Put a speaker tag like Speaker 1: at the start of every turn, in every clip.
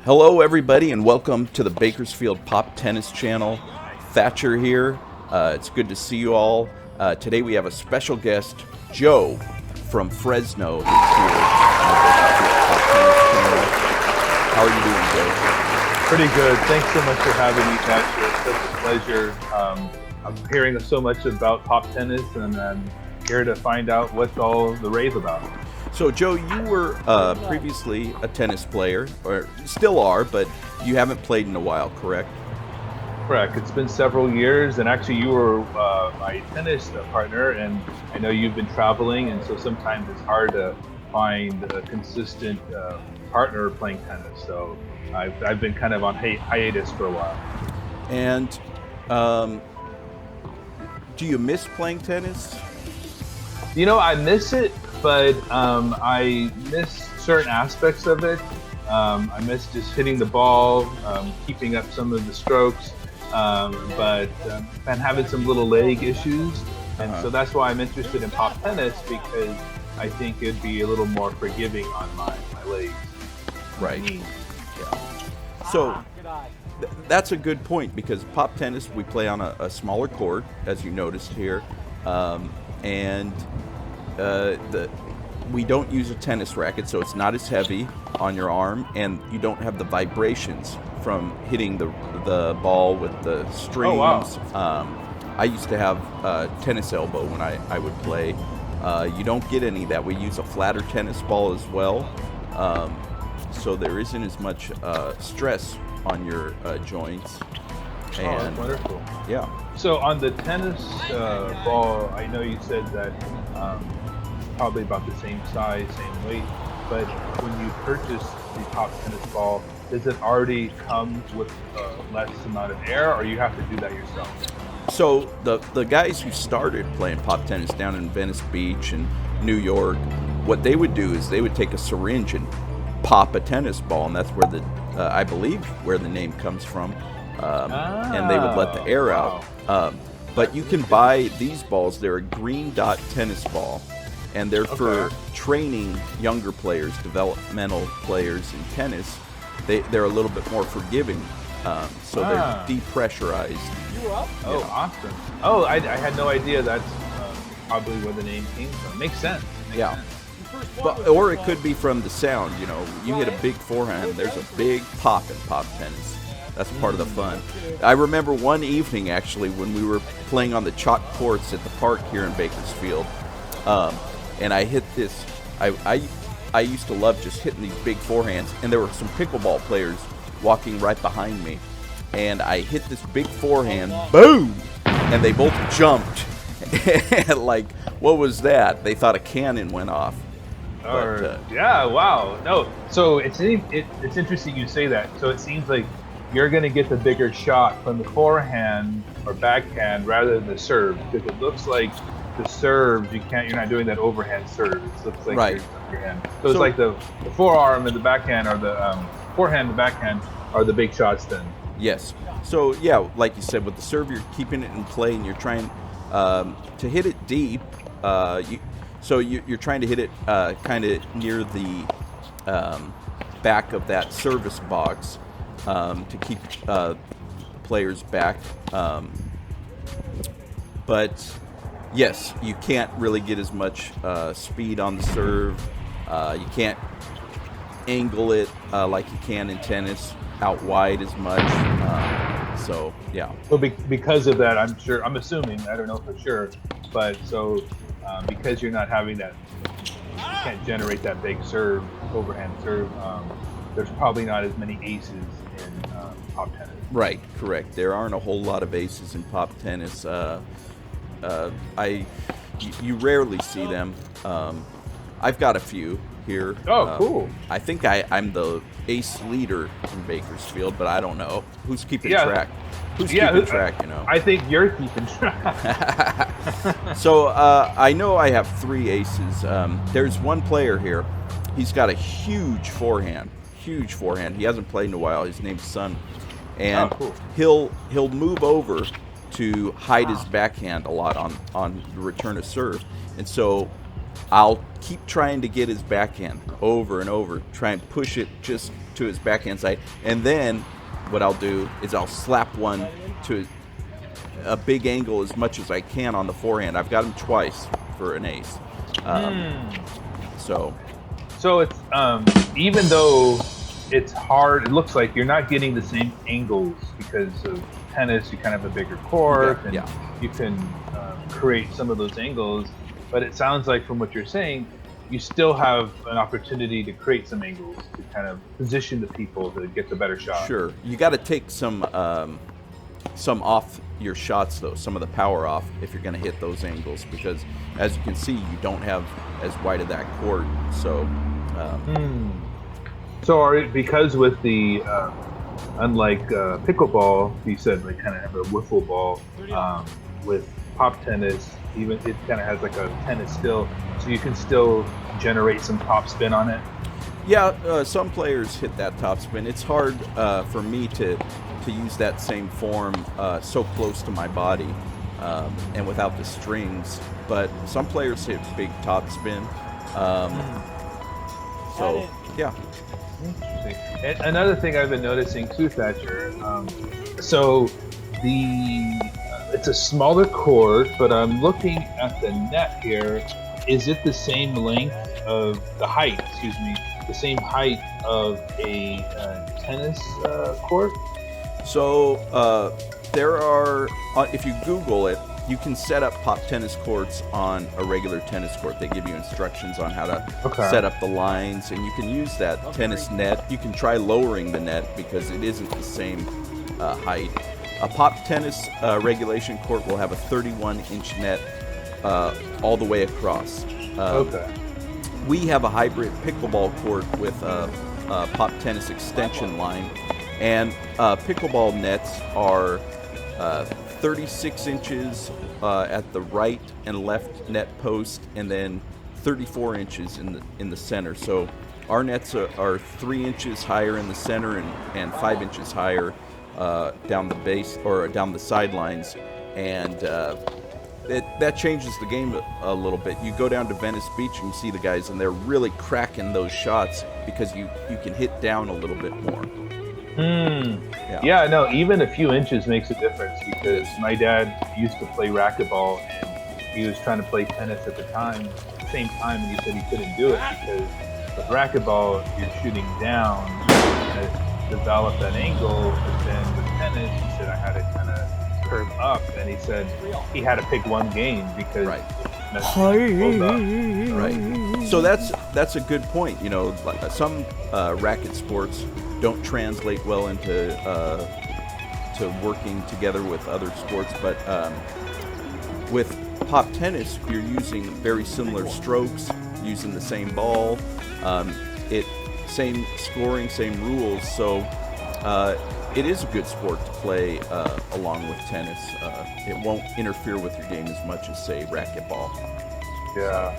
Speaker 1: Hello, everybody, and welcome to the Bakersfield Pop Tennis Channel. Thatcher here. It's good to see you all. Today we have a special guest, Joe from Fresno, who's here on the Bakersfield Pop Tennis Channel. How are you doing, Joe?
Speaker 2: Pretty good. Thanks so much for having me, Thatcher. It's such a pleasure. I'm hearing so much about pop tennis, and I'm here to find out what's all the rave about.
Speaker 1: So, Joe, you were previously a tennis player, or still are, but you haven't played in a while, correct?
Speaker 2: Correct. It's been several years, and actually you were my tennis partner, and I know you've been traveling, and so sometimes it's hard to find a consistent partner playing tennis. So I've been kind of on hiatus for a while.
Speaker 1: And do you miss playing tennis?
Speaker 2: You know, I miss it, but I miss certain aspects of it. I miss just hitting the ball, keeping up some of the strokes, but I'm having some little leg issues. And so that's why I'm interested in pop tennis, because I think it'd be a little more forgiving on my legs.
Speaker 1: Right. Yeah. So that's a good point, because pop tennis, we play on a smaller court, as you noticed here. And we don't use a tennis racket, so it's not as heavy on your arm, and you don't have the vibrations from hitting the ball with the strings.
Speaker 2: Oh, wow.
Speaker 1: I used to have tennis elbow when I would play. You don't get any of that. We use a flatter tennis ball as well, so there isn't as much stress on your joints. And,
Speaker 2: that's wonderful.
Speaker 1: Yeah.
Speaker 2: So on the tennis ball, I know you said that probably about the same size, same weight, but when you purchase the pop tennis ball, does it already come with less amount of air, or you have to do that yourself?
Speaker 1: So the guys who started playing pop tennis down in Venice Beach and New York, what they would do is they would take a syringe and pop a tennis ball, and that's where I believe where the name comes from. And they would let the air out. But you can buy these balls. They're a green dot tennis ball, and they're for training younger players, developmental players in tennis. They're a little bit more forgiving, so they're depressurized.
Speaker 2: Oh, awesome. Oh, I had no idea that's probably where the name came from. Makes sense. Makes sense.
Speaker 1: But, or it could be from the sound. You know, you hit a big forehand, there's a big pop in pop tennis. That's part of the fun. I remember one evening, actually, when we were playing on the chalk courts at the park here in Bakersfield, and I hit this. I used to love just hitting these big forehands, and there were some pickleball players walking right behind me, and I hit this big forehand, boom, and they both jumped. Like, what was that? They thought a cannon went off.
Speaker 2: Yeah, wow. No, so it's interesting you say that. So it seems like you're going to get the bigger shot from the forehand or backhand rather than the serve, because it looks like the serves, you're not doing that overhand serve. It looks like
Speaker 1: right.
Speaker 2: Your hand. So it's like the forearm and the backhand, or the forehand and the backhand are the big shots then.
Speaker 1: Yes. So yeah, like you said, with the serve, you're keeping it in play, and you're trying to hit it deep. You're trying to hit it kind of near the back of that service box to keep players back. But yes, you can't really get as much speed on the serve. You can't angle it like you can in tennis out wide as much. So yeah.
Speaker 2: So because of that, I'm assuming, I don't know for sure, but so because you're not having that, you can't generate that big serve, overhand serve. There's probably not as many aces in pop tennis.
Speaker 1: Right, correct. There aren't a whole lot of aces in pop tennis. You rarely see them. I've got a few here.
Speaker 2: Oh, cool.
Speaker 1: I think I'm the ace leader in Bakersfield, but I don't know. Who's keeping track? Who's keeping track, you know?
Speaker 2: I think you're keeping track.
Speaker 1: So I know I have 3 aces. There's one player here. He's got a huge forehand. He hasn't played in a while. His name's Sun. And
Speaker 2: cool.
Speaker 1: he'll move over to hide his backhand a lot on the return of serve. And so I'll keep trying to get his backhand over and over, try and push it just to his backhand side, and then what I'll do is I'll slap one to a big angle as much as I can on the forehand. I've got him twice for an ace. So
Speaker 2: it's even though it's hard, it looks like you're not getting the same angles because of tennis. You kind of have a bigger court, and you can create some of those angles. But it sounds like from what you're saying, you still have an opportunity to create some angles to kind of position the people to get the better shot.
Speaker 1: Sure, you got to take some off your shots though, some of the power off if you're going to hit those angles, because as you can see, you don't have as wide of that court. So,
Speaker 2: because with the unlike pickleball, you said like kind of have a wiffle ball. With pop tennis, even it kind of has like a tennis still, so you can still generate some top spin on it.
Speaker 1: Yeah, some players hit that top spin. It's hard for me to use that same form so close to my body and without the strings. But some players hit big top spin. So, yeah.
Speaker 2: Interesting. And another thing I've been noticing too, Thatcher, so it's a smaller court, but I'm looking at the net here. Is it the same length of the height, the same height of a tennis court?
Speaker 1: So there are, if you Google it, you can set up pop tennis courts on a regular tennis court. They give you instructions on how to set up the lines, and you can use that tennis net. You can try lowering the net because it isn't the same height. A pop tennis regulation court will have a 31-inch net all the way across. We have a hybrid pickleball court with a pop tennis extension line, and pickleball nets are 36 inches at the right and left net post, and then 34 inches in the center. So our nets are 3 inches higher in the center and 5 inches higher down the base or down the sidelines, and that changes the game a little bit. You go down to Venice Beach and you see the guys, and they're really cracking those shots because you can hit down a little bit more.
Speaker 2: Yeah, no, even a few inches makes a difference, because my dad used to play racquetball, and he was trying to play tennis at the same time, and he said he couldn't do it because with racquetball, you're shooting down to develop that angle, but then with tennis, he said I had to kind of curve up, and he said he had to pick one game because
Speaker 1: So that's a good point. You know, some racket sports don't translate well into to working together with other sports, but with pop tennis, you're using very similar strokes, using the same ball, same scoring, same rules. So it is a good sport to play along with tennis. It won't interfere with your game as much as, say, racquetball.
Speaker 2: Yeah.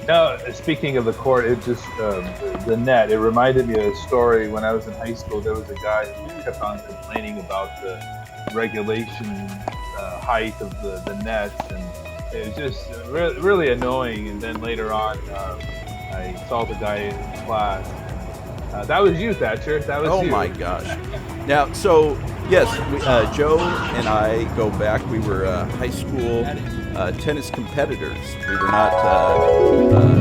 Speaker 2: Now, speaking of the court, it just the net. It reminded me of a story when I was in high school. There was a guy who kept on complaining about the regulation height of the nets, and it was just really annoying. And then later on, I saw the guy in class. That was you, Thatcher. That was you.
Speaker 1: Oh my gosh! Now, so yes, Joe and I go back. We were high school tennis competitors. We were not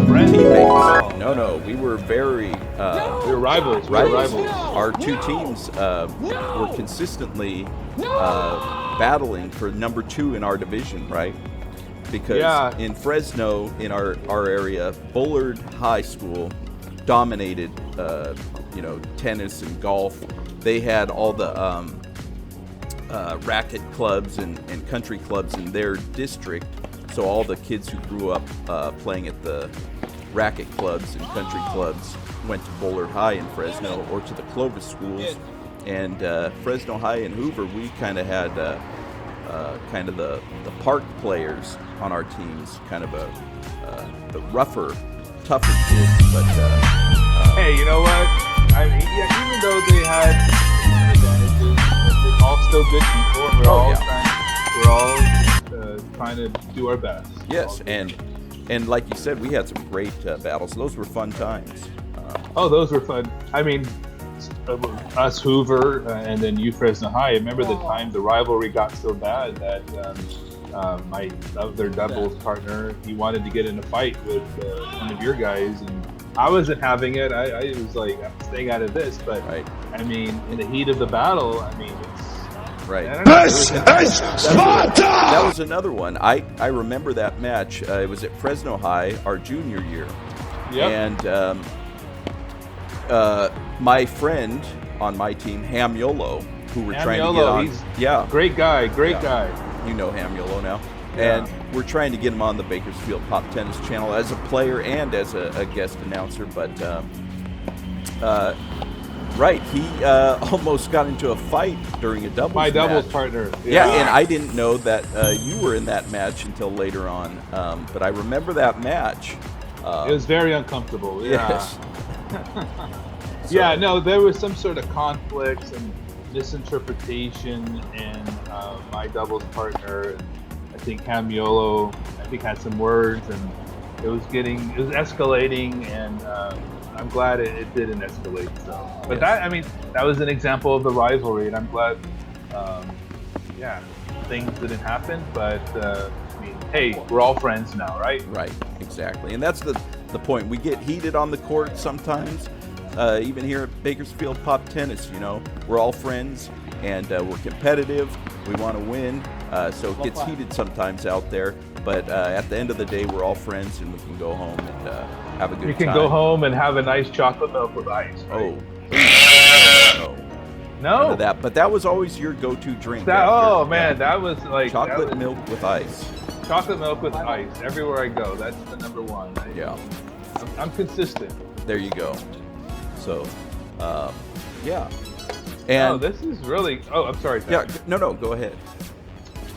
Speaker 1: teammates. No, we were very.
Speaker 2: We were rivals.
Speaker 1: Our two teams were consistently battling for number 2 in our division, right? Because in Fresno, in our area, Bullard High School dominated, tennis and golf. They had all the racket clubs and country clubs in their district. So all the kids who grew up playing at the racket clubs and country clubs went to Bullard High in Fresno or to the Clovis schools. And Fresno High and Hoover, we kind of had kind of the park players on our teams, kind of the rougher, tougher kids. But
Speaker 2: hey, you know what? I mean, even though they had advantages, they're all still good people, and we're all trying to do our best.
Speaker 1: Yes, and And like you said, we had some great battles. Those were fun times.
Speaker 2: Oh, those were fun. I mean, us Hoover and then you Fresno High. I remember the time the rivalry got so bad that my other doubles partner, he wanted to get in a fight with one of your guys, and I wasn't having it. I was like, I'm staying out of this. But
Speaker 1: Right.
Speaker 2: I mean, in the heat of the battle, I mean, it's
Speaker 1: Right.
Speaker 2: I don't know.
Speaker 3: This is Sparta!
Speaker 1: That was another one. I remember that match. It was at Fresno High, our junior year.
Speaker 2: Yep.
Speaker 1: And my friend on my team, Ham Yolo, who we're trying to get on.
Speaker 2: He's great guy.
Speaker 1: You know Ham Yolo now.
Speaker 2: Yeah.
Speaker 1: And we're trying to get him on the Bakersfield Pop Tennis channel as a player and as a guest announcer. But, right, he almost got into a fight during a doubles
Speaker 2: My doubles
Speaker 1: match.
Speaker 2: partner.
Speaker 1: Yeah, and I didn't know that you were in that match until later on. But I remember that match.
Speaker 2: It was very uncomfortable. Yeah.
Speaker 1: Yes.
Speaker 2: Yeah, no, there was some sort of conflicts and misinterpretation, and my doubles partner, I think Camiolo, had some words, and it was escalating, and I'm glad it didn't escalate. So, but
Speaker 1: Yes.
Speaker 2: that was an example of the rivalry, and I'm glad, things didn't happen. But hey, we're all friends now, right?
Speaker 1: Right, exactly. And that's the point. We get heated on the court sometimes, even here at Bakersfield Pop Tennis, we're all friends, and we're competitive. We want to win, so it gets heated sometimes out there. But at the end of the day, we're all friends, and we can go home and have a good time.
Speaker 2: You can go home and have a nice chocolate milk with ice. Right?
Speaker 1: Oh.
Speaker 2: No.
Speaker 1: None of that. But that was always your go-to drink.
Speaker 2: That was like
Speaker 1: chocolate milk with ice.
Speaker 2: Chocolate milk with ice everywhere I go. That's the number one.
Speaker 1: Yeah.
Speaker 2: I'm consistent.
Speaker 1: There you go. So, yeah. And
Speaker 2: this is really. Oh, I'm sorry.
Speaker 1: yeah, no, go ahead.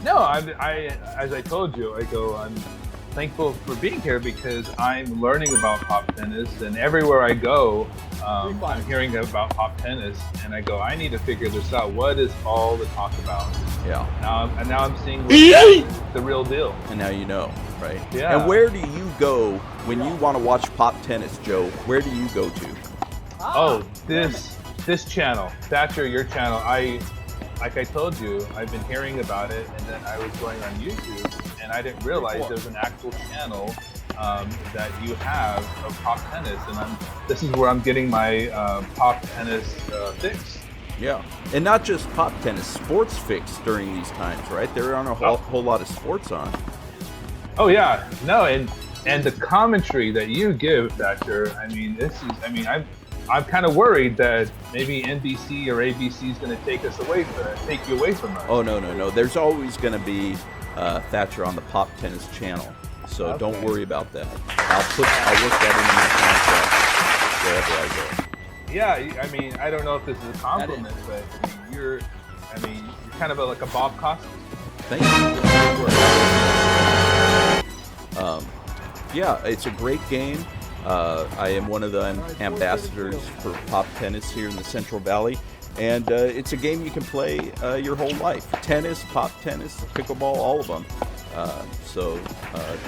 Speaker 2: No, as I told you, I'm thankful for being here because I'm learning about pop tennis, and everywhere I go, I'm hearing about pop tennis, and I go, I need to figure this out. What is all the talk about?
Speaker 1: Yeah.
Speaker 2: Now I'm seeing the real deal.
Speaker 1: And now you know, right?
Speaker 2: Yeah.
Speaker 1: And where do you go when you want to watch pop tennis, Joe? Where do you go to?
Speaker 2: Oh, this channel, Thatcher, your channel. Like I told you, I've been hearing about it, and then I was going on YouTube, and I didn't realize there's an actual channel that you have of pop tennis, and this is where I'm getting my pop tennis fix.
Speaker 1: Yeah, and not just pop tennis, sports fix during these times, right? There aren't a whole lot of sports on.
Speaker 2: Oh yeah, no, and the commentary that you give, Thatcher. I'm kind of worried that maybe NBC or ABC is going to take you away from us.
Speaker 1: Oh no! There's always going to be Thatcher on the Pop Tennis channel, so
Speaker 2: Okay.
Speaker 1: don't worry about that. I'll work that into my contract wherever I go.
Speaker 2: Yeah, I don't know if this is a compliment, but you're kind of like a Bob Costas.
Speaker 1: Thank you. Yeah, it's a great game. I am one of the ambassadors for Pop Tennis here in the Central Valley, and it's a game you can play your whole life. Tennis, Pop Tennis, pickleball, all of them. So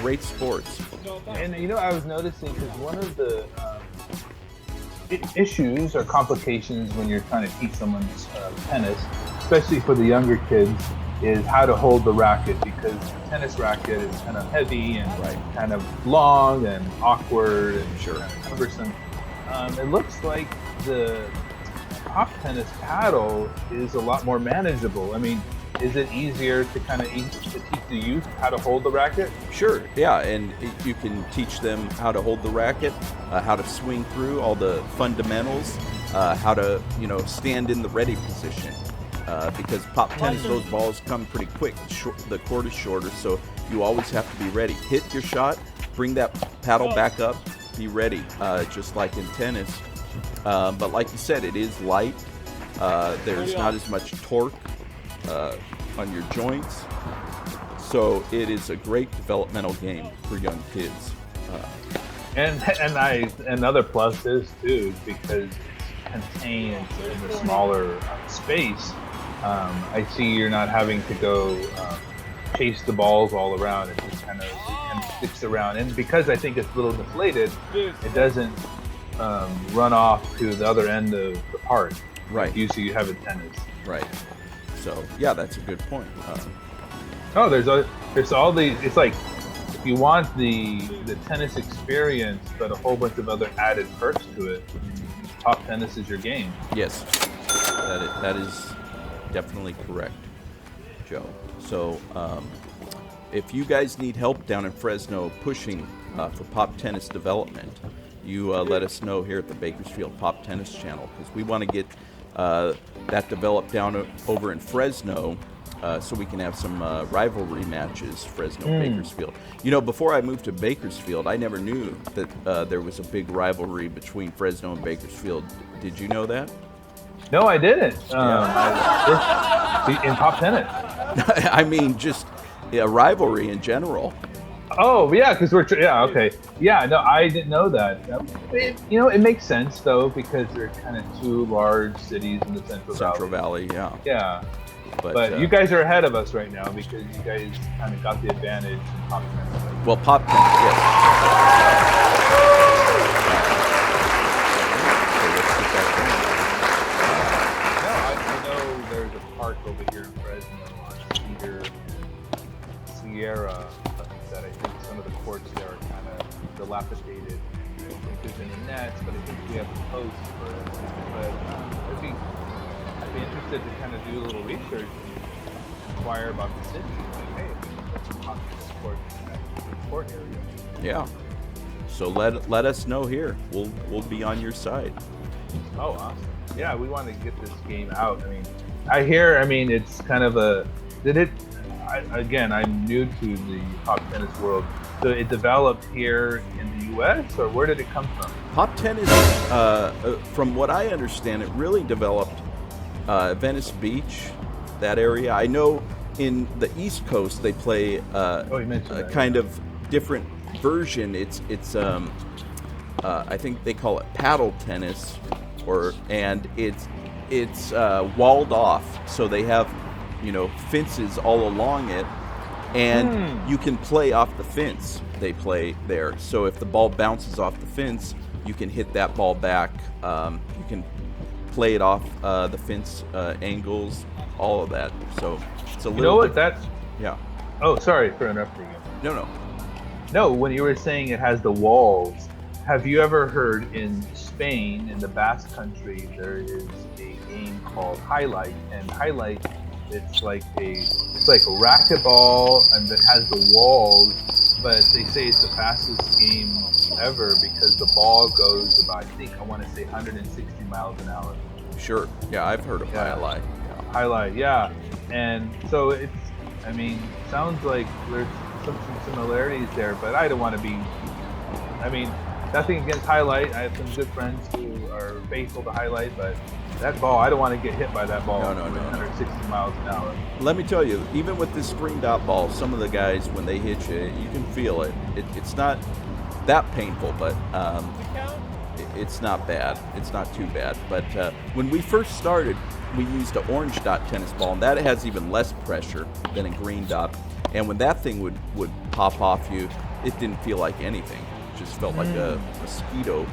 Speaker 1: great sports.
Speaker 2: And I was noticing because one of the issues or complications when you're trying to teach someone tennis, especially for the younger kids, is how to hold the racket, because the tennis racket is kind of heavy and kind of long and awkward and kind of cumbersome. It looks like the pop tennis paddle is a lot more manageable. Is it easier to kind of teach the youth how to hold the racket?
Speaker 1: Sure, yeah, and you can teach them how to hold the racket, how to swing through all the fundamentals, how to stand in the ready position. Because pop tennis, those balls come pretty quick. The court is shorter, so you always have to be ready. Hit your shot, bring that paddle back up, be ready, just like in tennis. But like you said, it is light. There's not as much torque on your joints. So it is a great developmental game for young kids.
Speaker 2: And another plus is too, because it's contained in a smaller space. I see you're not having to go chase the balls all around. It just kind of and sticks around. And because I think it's a little deflated, it doesn't run off to the other end of the park.
Speaker 1: Right.
Speaker 2: Like usually you have a tennis.
Speaker 1: Right. So yeah, that's a good point.
Speaker 2: There's all these. It's like if you want the tennis experience, but a whole bunch of other added perks to it, Pop Tennis is your game.
Speaker 1: Yes, that is definitely correct, Joe. So if you guys need help down in Fresno pushing for Pop Tennis development, you let us know here at the Bakersfield Pop Tennis channel, because we want to get that developed down over in Fresno, so we can have some rivalry matches, Fresno-Bakersfield. You know, before I moved to Bakersfield, I never knew that there was a big rivalry between Fresno and Bakersfield. Did you know that?
Speaker 2: No, I didn't. In Pop Tennis.
Speaker 1: I mean, just a rivalry in general.
Speaker 2: Oh, yeah, because okay. Yeah, no, I didn't know that. It makes sense, though, because they're kind of two large cities in the Central Valley.
Speaker 1: Yeah.
Speaker 2: Yeah. But you guys are ahead of us right now because you guys kind of got the advantage in Pop Tennis.
Speaker 1: Well, Pop Tennis, yes.
Speaker 2: I know there's a park over here in Fresno on Sierra, that I think some of the courts there are kind of dilapidated. I don't think there's any nets, but I think we have a post for it. But I'd be interested to kind of do a little research and inquire about the city. Like, hey, let's talk to this court area.
Speaker 1: Yeah. So let us know here. We'll be on your side.
Speaker 2: Oh, awesome. Yeah, we want to get this game out. I mean, it's kind of I'm new to the Pop Tennis world. So it developed here in the U.S., or where did it come from?
Speaker 1: Pop Tennis, from what I understand, it really developed Venice Beach, that area. I know in the East Coast they play a kind of different version. It's I think they call it paddle tennis, and it's walled off, so they have fences all along it, and you can play off the fence. They play there, so if the ball bounces off the fence, you can hit that ball back. You can play it off the fence angles, all of that. So it's a little.
Speaker 2: You know what? That's
Speaker 1: yeah.
Speaker 2: Oh, sorry for interrupting you.
Speaker 1: No.
Speaker 2: When you were saying it has the walls, have you ever heard in Spain, in the Basque Country, there is a game called Highlight, and Highlight, it's like a racquetball, and it has the walls, but they say it's the fastest game ever because the ball goes about, I want to say 160 miles an hour.
Speaker 1: Sure. Yeah, I've heard of Highlight.
Speaker 2: Yeah. Highlight, yeah. And so sounds like there's some similarities there, but I don't want to be, nothing against Highlight. I have some good friends who are faithful to Highlight, but that ball, I don't want to get hit by that ball.
Speaker 1: No.
Speaker 2: 160 miles an hour.
Speaker 1: Let me tell you, even with this green dot ball, some of the guys, when they hit you, you can feel it. It's not that painful, but it's not bad. It's not too bad. But when we first started, we used an orange dot tennis ball, and that has even less pressure than a green dot. And when that thing would pop off you, it didn't feel like anything. It just felt like a mosquito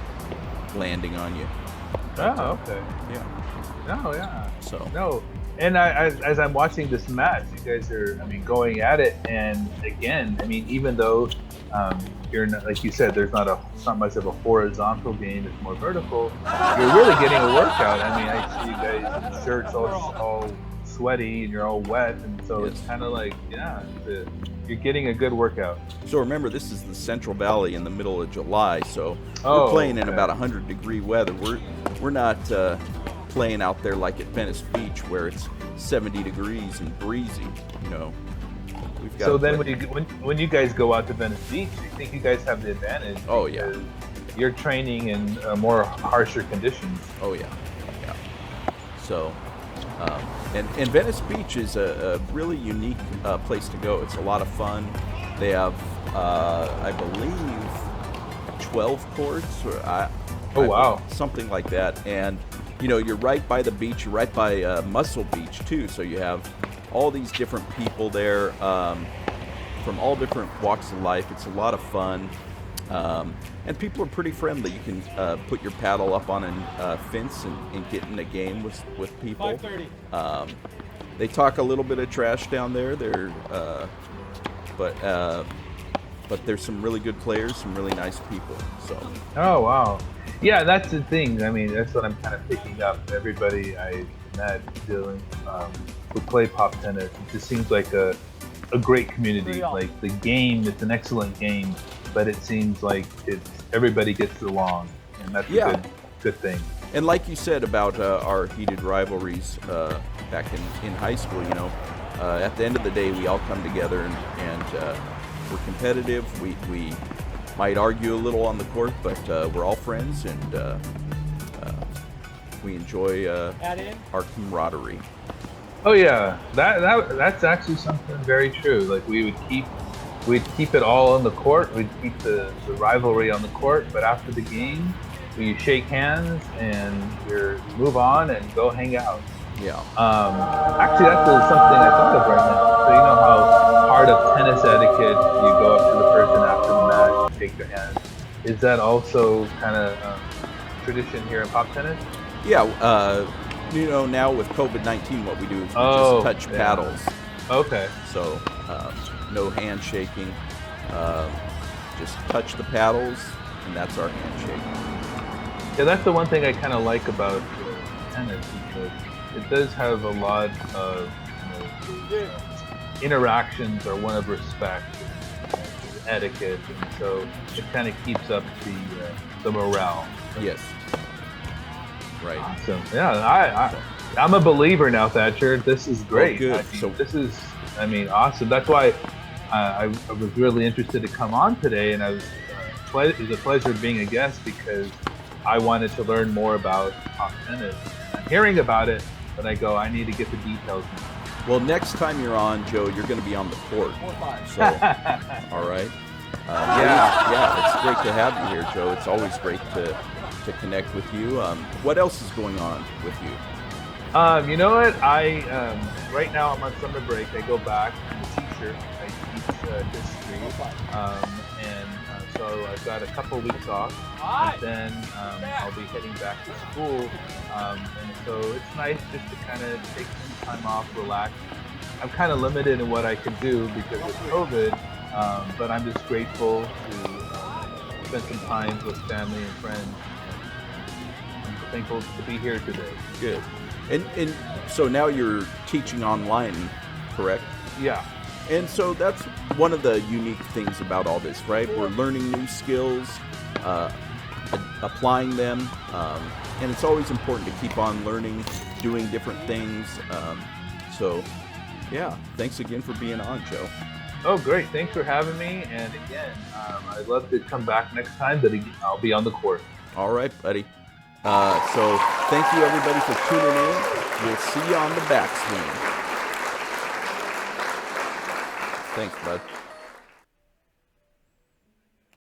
Speaker 1: landing on you.
Speaker 2: Oh, okay.
Speaker 1: Yeah.
Speaker 2: No, yeah.
Speaker 1: So.
Speaker 2: No. And as I'm watching this match, you guys are, going at it. And again, even though you're not, like you said, there's not much of a horizontal game, it's more vertical. You're really getting a workout. I see you guys in shirts all sweaty and you're all wet, and so it's kind of like, you're getting a good workout.
Speaker 1: So remember, this is the Central Valley in the middle of July, so we're playing in about 100-degree weather. We're not playing out there like at Venice Beach where it's 70 degrees and breezy. We've got.
Speaker 2: So then, when you guys go out to Venice Beach, I think you guys have the advantage.
Speaker 1: Oh yeah.
Speaker 2: You're training in more harsher conditions.
Speaker 1: Oh yeah. So. And Venice Beach is a really unique place to go. It's a lot of fun. They have, I believe, 12 courts. Wow. Something like that. And, you're right by the beach. You're right by Muscle Beach, too. So you have all these different people there. from all different walks of life. It's a lot of fun. And people are pretty friendly. You can put your paddle up on a fence and get in a game with people. They talk a little bit of trash down there. But there's some really good players, some really nice people. So.
Speaker 2: Oh wow, yeah, that's the thing. I mean, that's what I'm kind of picking up. Everybody I met doing who play pop tennis, it just seems like a great community. Like the game, it's an excellent game, but it seems like everybody gets along, and that's a good thing.
Speaker 1: And like you said about our heated rivalries back in high school, you know, at the end of the day, we all come together and we're competitive. We might argue a little on the court, but we're all friends, and we enjoy our camaraderie.
Speaker 2: Oh yeah, that's actually something very true. Like we'd keep it all on the court. We'd keep the rivalry on the court, but after the game, we shake hands and we move on and go hang out.
Speaker 1: Yeah.
Speaker 2: Actually, that's something I thought of right now. So you know how part of tennis etiquette, you go up to the person after the match, and shake their hand. Is that also kind of tradition here in pop tennis?
Speaker 1: Yeah. You know, now with COVID-19, what we do is we just touch paddles.
Speaker 2: Okay.
Speaker 1: So no handshaking. Just touch the paddles, and that's our handshake.
Speaker 2: Yeah, that's the one thing I kind of like about tennis. Because it does have a lot of interactions are one of respect, etiquette, and so it kind of keeps up the morale.
Speaker 1: Yes. Right.
Speaker 2: Awesome. Yeah, I'm a believer now, Thatcher. This is great.
Speaker 1: Oh, good.
Speaker 2: This is, awesome. That's why I was really interested to come on today, and it was a pleasure being a guest because I wanted to learn more about pop tennis. I'm hearing about it, but I need to get the details now.
Speaker 1: Well, next time you're on, Joe, you're going to be on the court. So, all right. Yeah, it's great to have you here, Joe. It's always great to connect with you. What else is going on with you?
Speaker 2: You know what? Right now I'm on summer break. I go back. I'm a teacher. I teach history, and so I've got a couple weeks off, and then I'll be heading back to school. And so it's nice just to kind of take some time off, relax. I'm kind of limited in what I can do because of COVID, but I'm just grateful to spend some time with family and friends. I'm thankful to be here today.
Speaker 1: Good. And so now you're teaching online, correct?
Speaker 2: Yeah.
Speaker 1: And so that's one of the unique things about all this, right? We're learning new skills, applying them, and it's always important to keep on learning, doing different things. So, yeah, thanks again for being on, Joe.
Speaker 2: Oh, great. Thanks for having me. And again, I'd love to come back next time, but I'll be on the court.
Speaker 1: All right, buddy. So thank you, everybody, for tuning in. We'll see you on the backswing. Thanks, bud.